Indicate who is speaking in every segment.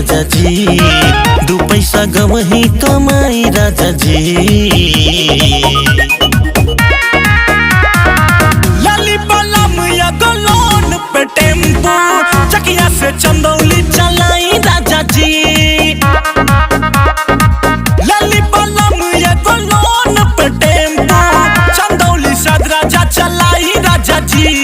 Speaker 1: राजा जी, दू पैसा गवही कमाई राजा जी।
Speaker 2: लाली बलम या गलोन पे टेम्पो चकिया से चंदौली चलाई राजा जी। लाली बलम या गलोन पे टेम्पो चंदौली सदराजा चलाई राजा जी।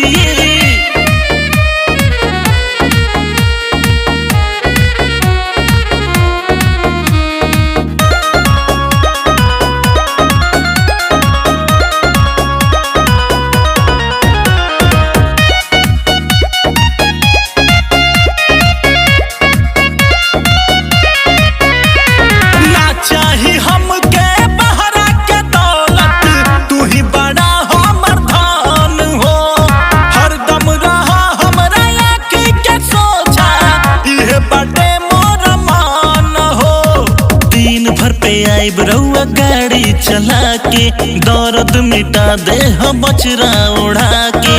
Speaker 1: आइब रउआ गाड़ी चला के दर्द मिटा दे हम बचरा उड़ा के।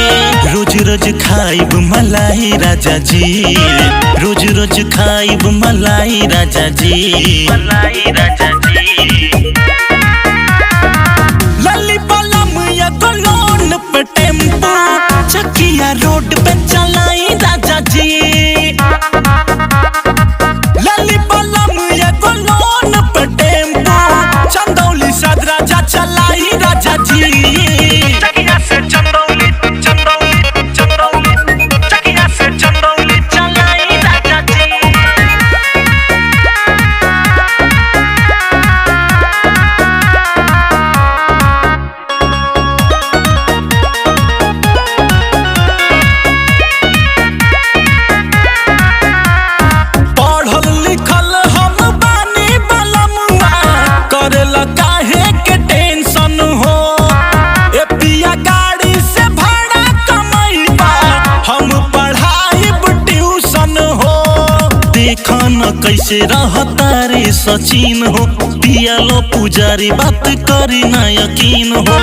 Speaker 1: रोज रोज खाइब मलाई राजा जी, रोज रोज खाइब मलाई राजा जी, मलाई राजा जी।
Speaker 2: लाली बलम या गलोन पे टेम्पो चकिया रोड पे चलाई राजा जी। लाली बलम या गलोन पे टेम्पो चंदौली सदराजा चलाई राजा जी। चकिया से चंदौली चंदौली चंदौली चकिया से चंदौली चलाई राजा जी। पढ़ल लिखल हम बानी बलमुआ करेला काहे के टेंशन हो। ए पिया गाड़ी से भाड़ा कमाईबा हम पढ़ाईब ट्यूशन हो।
Speaker 1: देखा न कैसे रहता रे सचिन हो, पियालो पुजारी बात करी ना यकीन हो।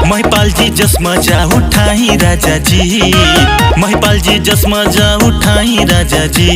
Speaker 1: महिपाल जी जस मजा उठाई राजा जी, महिपाल जी जस मजा उठाई राजा जी।